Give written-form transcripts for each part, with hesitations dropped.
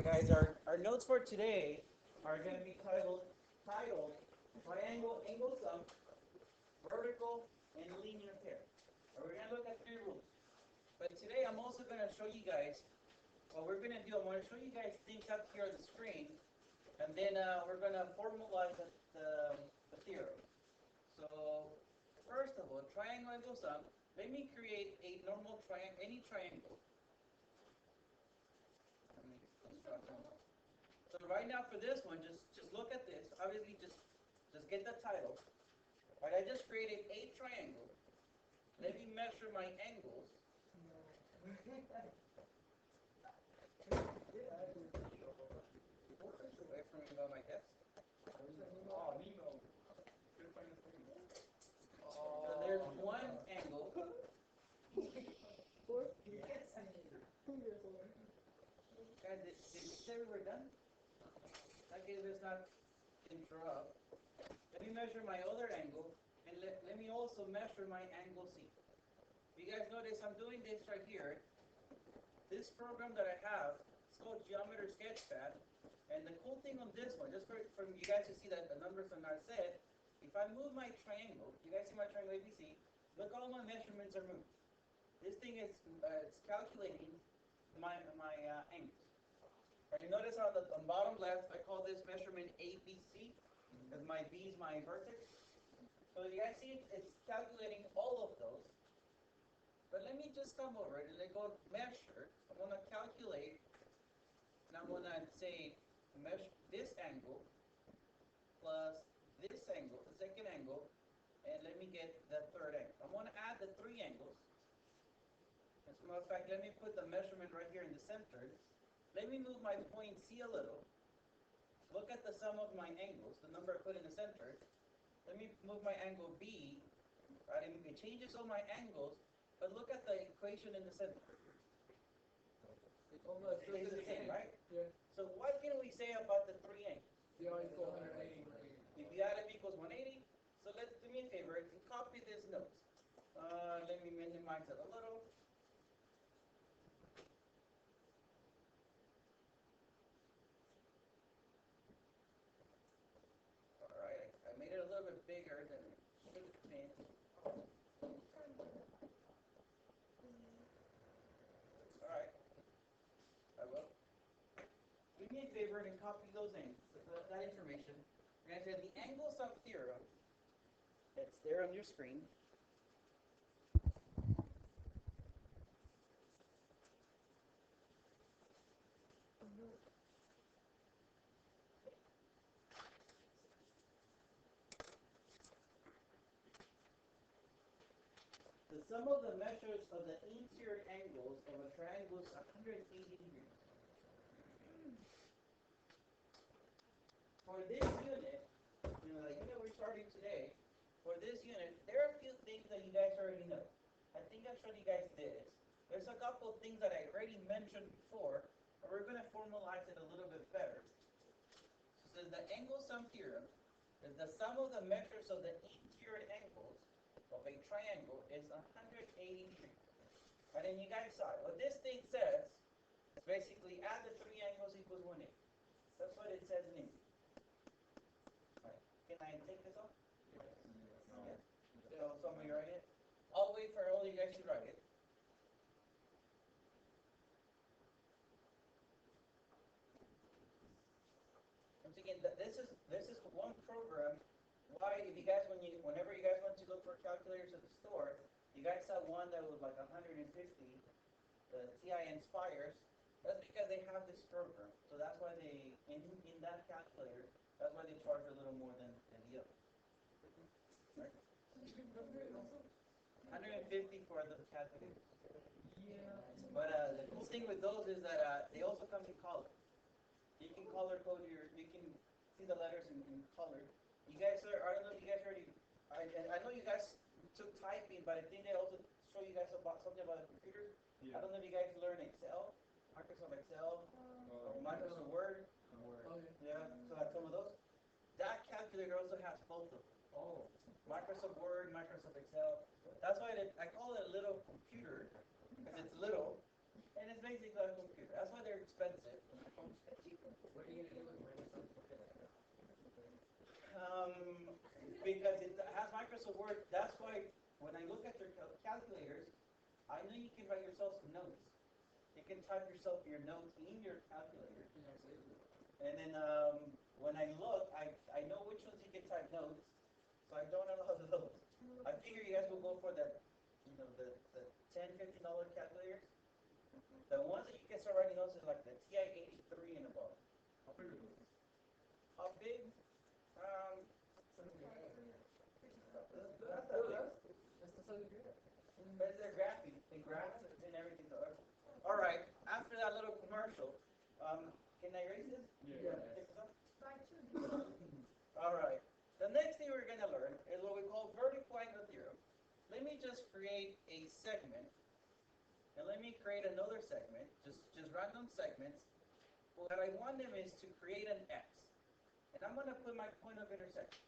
Alright guys, our notes for today are going to be titled Triangle Angle Sum, Vertical, and Linear Pair. And we're going to look at three rules. But today I'm also going to show you guys what we're going to do. I'm going to show you guys things up here on the screen, and then we're going to formalize the theorem. So first of all, triangle angle sum. Let me create a normal triangle, any triangle. So right now for this one, just look at this. Obviously, just get the title. Right, I just created a triangle. Let me measure my angles. Away from me by my desk. So there's one angle. Guys, did you say we were done? Okay, let's not interrupt. Let me measure my other angle, and let me also measure my angle C. You guys notice I'm doing this right here. This program that I have, it's called Geometry Sketchpad. And the cool thing on this one, just for you guys to see that the numbers are not set, if I move my triangle, you guys see my triangle ABC, look, all my measurements are moved. This thing is it's calculating my angles. And you notice on the bottom left, I call this measurement ABC, because my B is my vertex. So you guys see it's calculating all of those. But let me just come over it and let go measure. I want to calculate, and I want to say measure this angle plus this angle, the second angle, and let me get the third angle. I want to add the three angles. As a matter of fact, let me put the measurement right here in the center. Let me move my point C a little. Look at the sum of my angles, the number I put in the center. Let me move my angle B. Right, and it changes all my angles, but look at the equation in the center. It almost stays the same, right? Yeah. So what can we say about the three angles? They all equal 180. If you add up equals 180, so let's do me a favor and copy this note. Let me minimize it a little. Alright, I made it a little bit bigger than it should have been. Alright, I will. Do me a favor and copy those angles, that information. We're going to say the angle sum theorem. It's there on your screen. The sum of the measures of the interior angles of a triangle is 180 degrees. For this unit, the unit we're starting today, for this unit, there are a few things that you guys already know. I think I showed you guys this. There's a couple of things that I already mentioned before, but we're going to formalize it a little bit better. So the angle sum theorem is the sum of the measures of the interior angles of a triangle is 180 degrees. And then you guys saw it. What this thing says is basically add the three angles equals 180. That's what it says in English. Right. Can I take this off? Yeah. So somebody write it? I'll wait for all you guys to write it. Once again, this is one program. Why, if you guys whenever you guys went to look for calculators at the store, you guys saw one that was like 150, the TI Inspires. That's because they have this program. So that's why they in that calculator, that's why they charge a little more than the other. Right? 150 for the calculator. Yeah. But the cool thing with those is that they also come in color. You can color code you can see the letters in color. You guys I don't know if you guys already, I know you guys took typing, but I think they also show you guys about something about a computer. Yeah. I don't know if you guys learn Excel, Microsoft Excel, or Microsoft Word. Oh, Yeah, so like some of those. That calculator also has both of them. Oh. Microsoft Word, Microsoft Excel. That's why I call it a little computer, because it's little, and it's basically a computer. That's why they're expensive. because it has Microsoft Word. That's why when I look at your calculators, I know you can write yourself some notes. You can type yourself your notes in your calculator. And then when I look, I know which ones you can type notes, so I don't allow those. I figure you guys will go for the $10, $15 calculators. The ones that you can start writing notes is like the TI-83 and above. How big are those? How big? But they're graphic. They graph and everything. All right. After that little commercial, can I erase this? Yeah. All right. The next thing we're going to learn is what we call vertical angle theorem. Let me just create a segment, and let me create another segment, just random segments. What I want them is to create an X, and I'm going to put my point of intersection.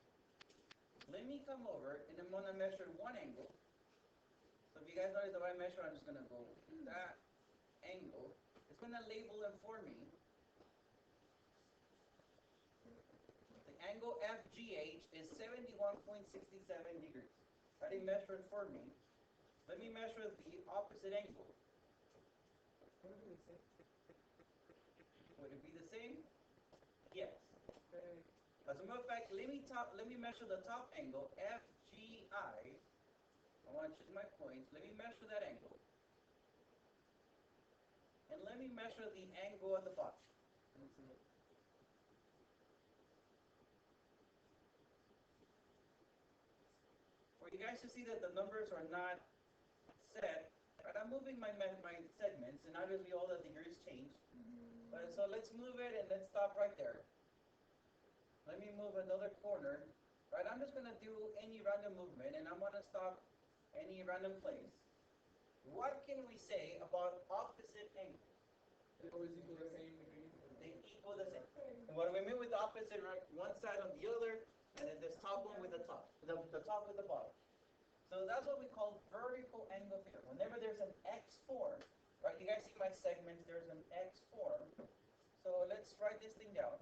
Let me come over, and I'm going to measure one angle. So if you guys notice if I measure, I'm just going to go that angle. It's going to label them for me. The angle FGH is 71.67 degrees. I didn't measure it for me. Let me measure the opposite angle. Would it be the same? Yes. As a matter of fact, let me measure the top angle, FGI. I want to choose my points. Let me measure that angle. And let me measure the angle at the bottom. For you guys to see that the numbers are not set, right, I'm moving my segments, and obviously all the degrees change. So let's move it, and let's stop right there. Let me move another corner. Right, I'm just going to do any random movement, and I'm going to stop any random place. What can we say about opposite angles? They always equal the same degree. They equal the same. And what do we mean with the opposite, right? One side on the other, and then this top one with the top. The top with the bottom. So that's what we call vertical angle theorem. Whenever there's an X form, right? You guys see my segments, there's an X form. So let's write this thing down.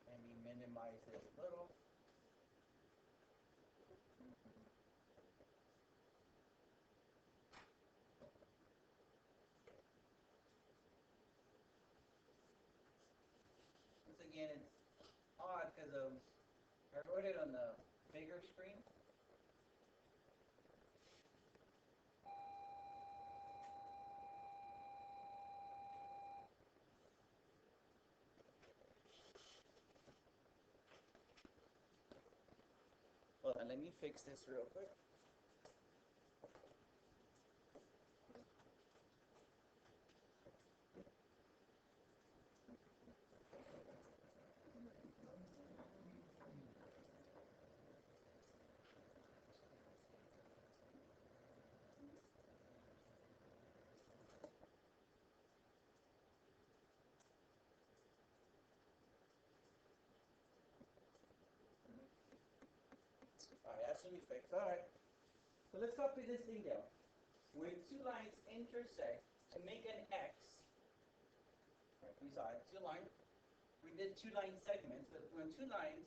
Let me minimize this a little. Once again, it's odd because I wrote it on the bigger screen. Hold on, let me fix this real quick. Alright, that's gonna be fixed. Alright. So let's copy this thing down. When two lines intersect to make an X, right, we saw it, two lines. We did two line segments, but when two lines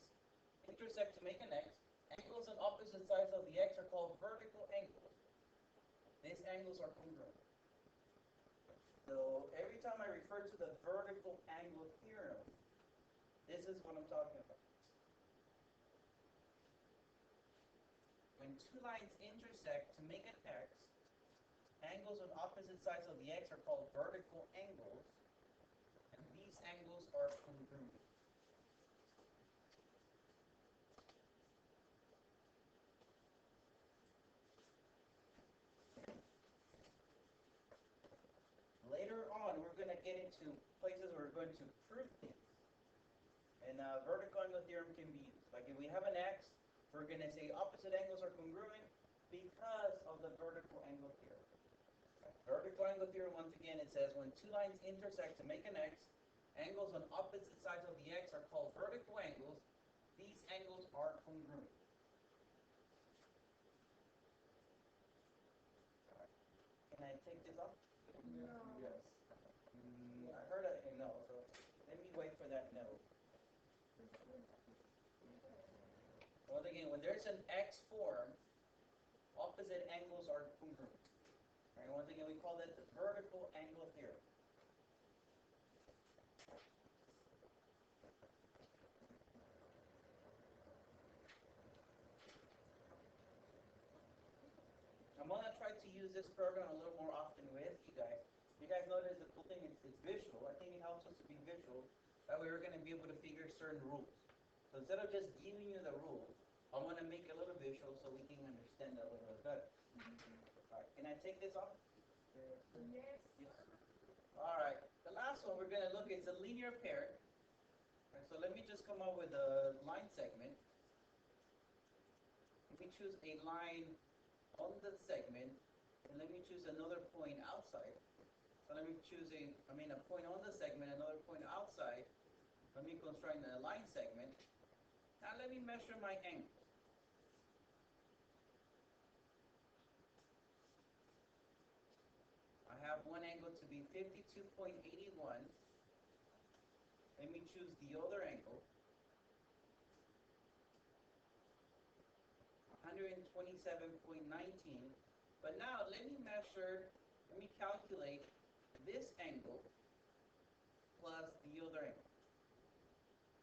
intersect to make an X, angles on opposite sides of the X are called vertical angles. These angles are congruent. So every time I refer to the vertical angle theorem, this is what I'm talking about. When two lines intersect to make an X, angles on opposite sides of the X are called vertical angles, and these angles are congruent. Later on, we're going to get into places where we're going to prove things. And vertical angle theorem can be used. Like if we have an X, we're going to say opposite angles are congruent because of the vertical angle theorem. Vertical angle theorem, once again, it says when two lines intersect to make an X, angles on opposite sides of the X are called vertical angles. These angles are congruent. Right. Can I take this off? No. Yes. I heard a no, so let me wait for that node. Once again, when there's an X form, opposite angles are congruent. All right, once again, we call that the vertical angle theorem. I'm going to try to use this program a little more often with you guys. You guys notice the cool thing, it's visual. I think it helps us to be visual. That way we're going to be able to figure certain rules. So instead of just giving you the rule, I'm going to make it a little visual so we can understand it a little bit better. All right, can I take this off? Yes. Yes. All right, the last one we're going to look at is a linear pair. All right, so let me just come up with a line segment. Let me choose a line on the segment, and let me choose another point outside. So let me choose a point on the segment, another point outside. Let me construct a line segment. Now let me measure my angle. I have one angle to be 52.81. Let me choose the other angle. 127.19. But now let me calculate this angle plus the other angle.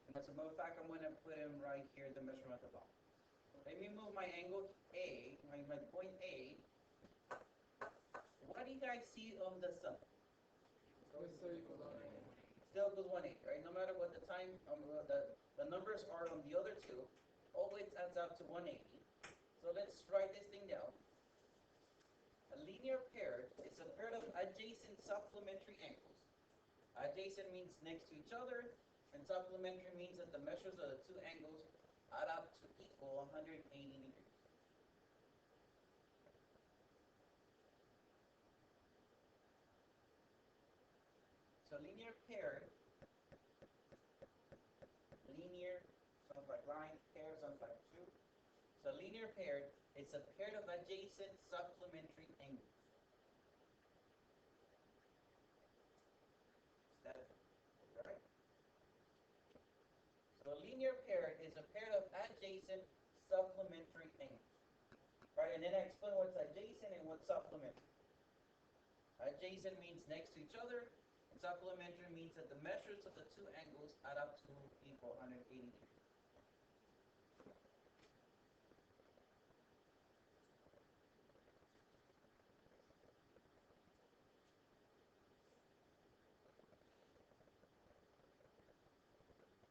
And as a matter of fact, I'm going to put him right here, the measurement at the bottom. Let me move my angle A, my point A. What do you guys see on the sum? Still equals Still equals 180, right? No matter what the time, the numbers are on the other two, always adds up to 180. So let's write this thing down. A linear pair is a pair of adjacent supplementary angles. Adjacent means next to each other, and supplementary means that the measures of the two angles add up to equal 180 degrees. So linear pair, linear sounds like line, pair sounds like two. So linear pair is a pair of adjacent supplementary angles. Is that right? So a linear pair is a pair of adjacent supplementary angles. Right, and then I explain what's adjacent and what's supplementary. Adjacent means next to each other, and supplementary means that the measures of the two angles add up to equal 180 degrees.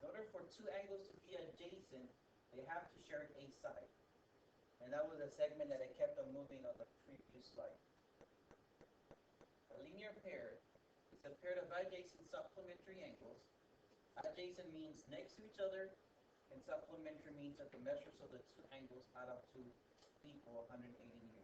In order for two angles to be adjacent, they have to share a side. And that was a segment that I kept on moving on the previous slide. A linear pair is a pair of adjacent supplementary angles. Adjacent means next to each other, and supplementary means that the measures of the two angles add up to equal 180 degrees.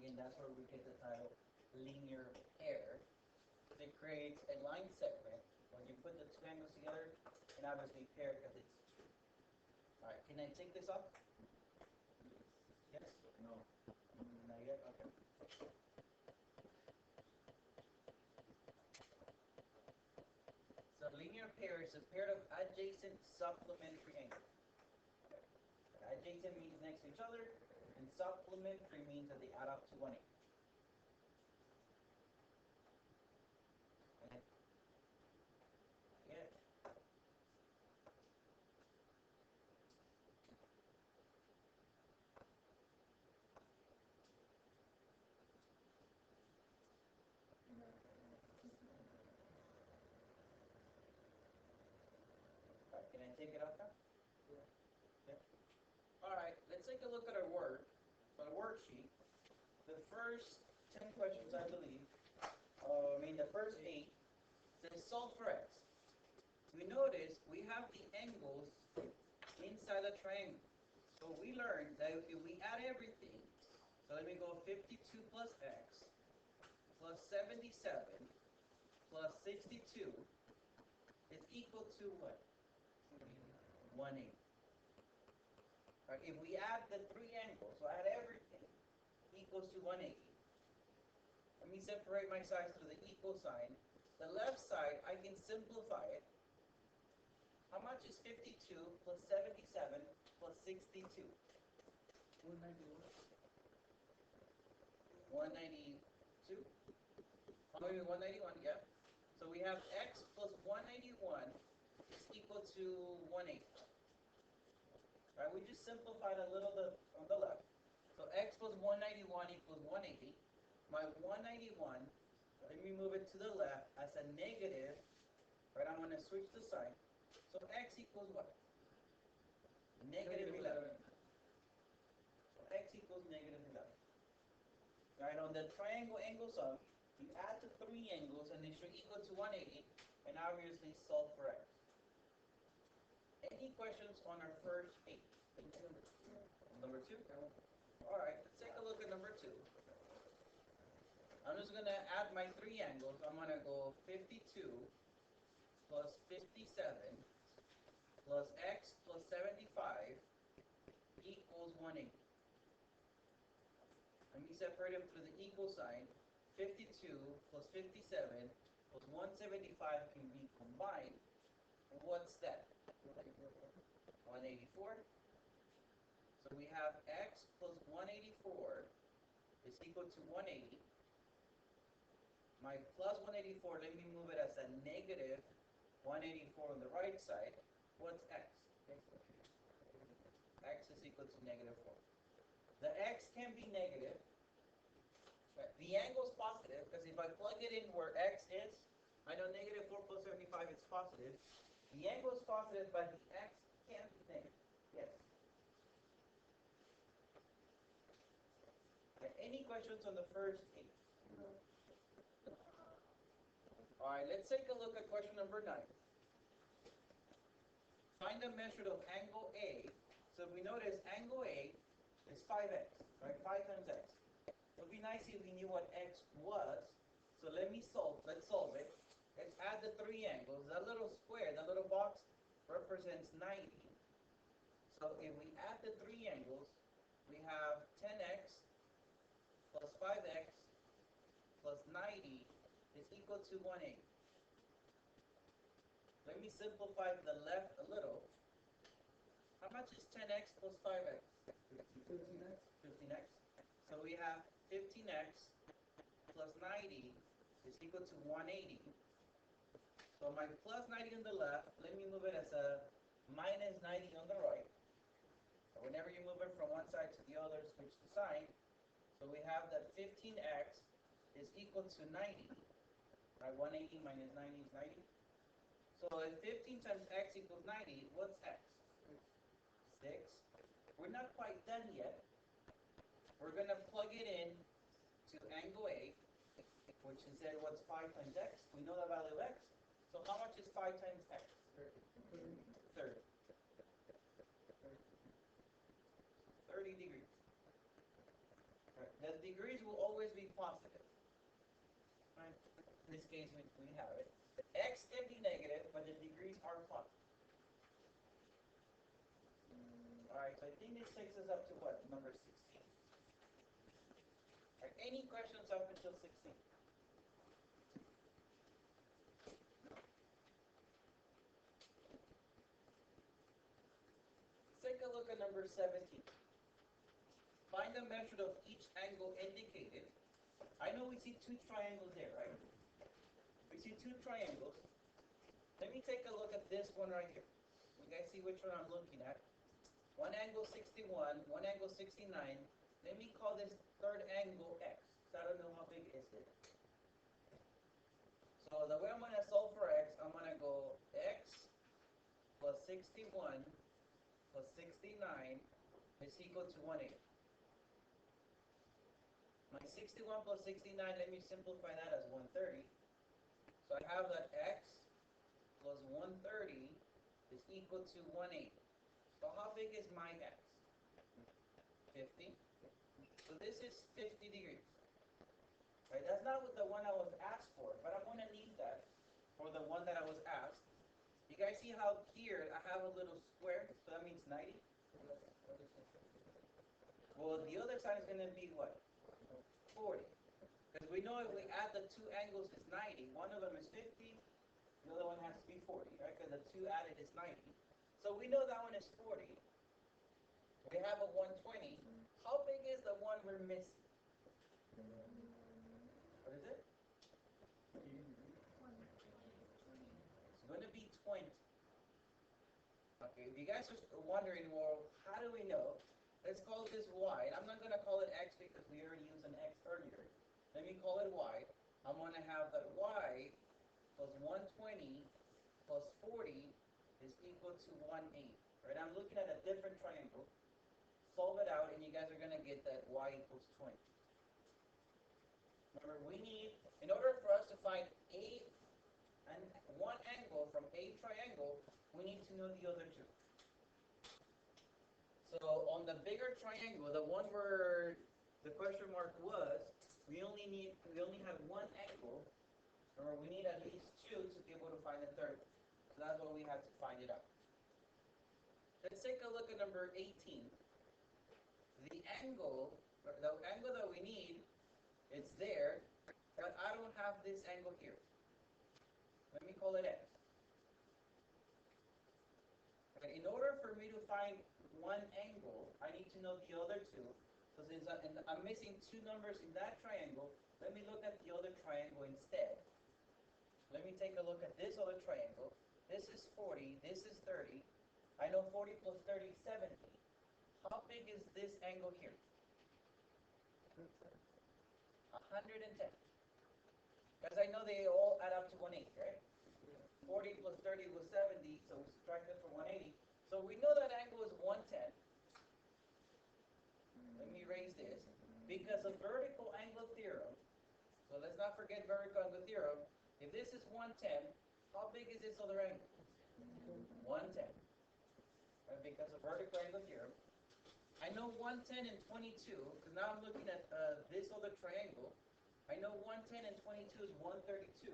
Again, that's where we get the title linear pair. It creates a line segment. When you put the two angles together, and obviously pair because it's two. Alright, can I take this off? Yes? No. Not yet? Okay. So linear pair is a pair of adjacent supplementary angles. Adjacent means next to each other, and supplementary means that they add up to 180. Yeah. Can I take it out now? Yeah. All right, let's take a look at our work. So the worksheet. The first 10 questions, I believe, the first 8, says solve for x. We notice we have the angles inside the triangle. So we learned that if we add everything, so let me go 52 plus x plus 77 plus 62 is equal to what? 180. Right, if we add the three angles, so add everything, equals to 180. Let me separate my sides through the equal sign. The left side, I can simplify it. How much is 52 plus 77 plus 62? 191. 192? Oh, maybe 191, yeah. So we have x plus 181 is equal to 180. Right, we just simplified a little bit on the left. So x plus 191 equals 180. My 191, let me move it to the left as a negative. Right, I'm going to switch the sign. So x equals what? Negative 11. So x equals negative 11. Right, on the triangle angle sum, you add the three angles and they should equal to 180, and obviously solve for x. Any questions on our first eight? Number two? Alright, let's take a look at number two. I'm just going to add my three angles. I'm going to go 52 plus 57 plus x plus 75 equals 180. Let me separate them through the equal sign. 52 plus 57 plus 175 can be combined. What's that? 184. So we have x plus 184 is equal to 180. My plus 184, let me move it as a negative 184 on the right side. What's x? X is equal to negative 4. The x can be negative. The angle is positive because if I plug it in where x is, I know negative 4 plus 75 is positive. The angle is positive, but the x can be negative. Yes. Any questions on the first eight? All right, let's take a look at question number 9. Find the measure of angle A. So we notice angle A is 5x, right? 5 times x. It would be nice if we knew what x was. So let's solve it. Let's add the three angles. That little square, that little box represents 90. So if we add the three angles, we have 10x plus 5x plus 90 is equal to 180. Let me simplify to the left a little. How much is 10x plus 5x? 15x. 15x. So we have 15x plus 90 is equal to 180. So my plus 90 on the left, let me move it as a minus 90 on the right. So whenever you move it from one side to the other, switch the sign. So we have that 15x is equal to 90. Right, 180 minus 90 is 90. So if 15 times x equals 90, what's x? 6. We're not quite done yet. We're going to plug it in to angle A, which is then what's 5 times x. We know the value of x. So how much is 5 times x? 30. 30 degrees. Right. The degrees will always be positive. Right? In this case, we have it. X can be negative, but the degrees are positive. Alright, so I think this takes us up to what? Number 16. Right, any questions up until 16? Let's take a look at number 17. Find the measure of each angle indicated. I know we see two triangles there, right? We see two triangles. Let me take a look at this one right here. You guys see which one I'm looking at? One angle 61, one angle 69. Let me call this third angle x. So I don't know how big is it. So the way I'm going to solve for x, I'm going to go x plus 61 plus 69 is equal to 180. My 61 plus 69, let me simplify that as 130. So I have that x plus 130 is equal to 180. So how big is my x? 50. So this is 50 degrees. Right? That's not what the one I was asked for, but I'm going to need that for the one that I was asked. guys see how here I have a little square, so that means 90? Well, the other side is going to be what? 40. Because we know if we add the two angles is 90. One of them is 50, the other one has to be 40, right? Because the two added is 90. So we know that one is 40. We have a 120. How big is the one we're missing? What is it? It's going to be 20. Okay, if you guys are wondering, well, how do we know? Let's call this y. And I'm not going to call it x because we already used an x earlier. Let me call it y. I'm going to have that y plus 120 plus 40 is equal to 180. Right? I'm looking at a different triangle. Solve it out, and you guys are going to get that y equals 20. Remember, we need, in order for us to find one angle from a triangle, we need to know the other two. So on the bigger triangle, the one where the question mark was, we only have one angle, or we need at least two to be able to find a third. So that's why we have to find it out. Let's take a look at number 18. The angle that we need, it's there, but I don't have this angle here. Let me call it x. Okay, in order for me to find one angle, I need to know the other two. So since I'm missing two numbers in that triangle, let me look at the other triangle instead. Let me take a look at this other triangle. This is 40, this is 30. I know 40 plus 30 is 70. How big is this angle here? 110. Because I know they all add up to 180, right? 40 plus 30 was 70, so we subtract it from 180. So we know that angle is 110. Let me erase this. Because of vertical angle theorem, so let's not forget vertical angle theorem, if this is 110, how big is this other angle? 110. Right? Because of vertical angle theorem. I know 110 and 22, because now I'm looking at this other triangle. I know 110 and 22 is 132.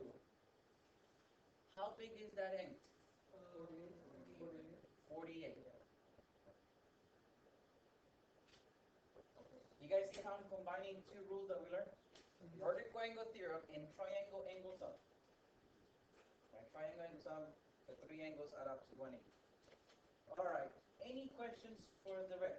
How big is that angle? 48. You guys see how I'm combining two rules that we learned? Vertical angle theorem and triangle angle sum. Right, triangle angle sum, the three angles add up to 180. All right. Any questions for the rest?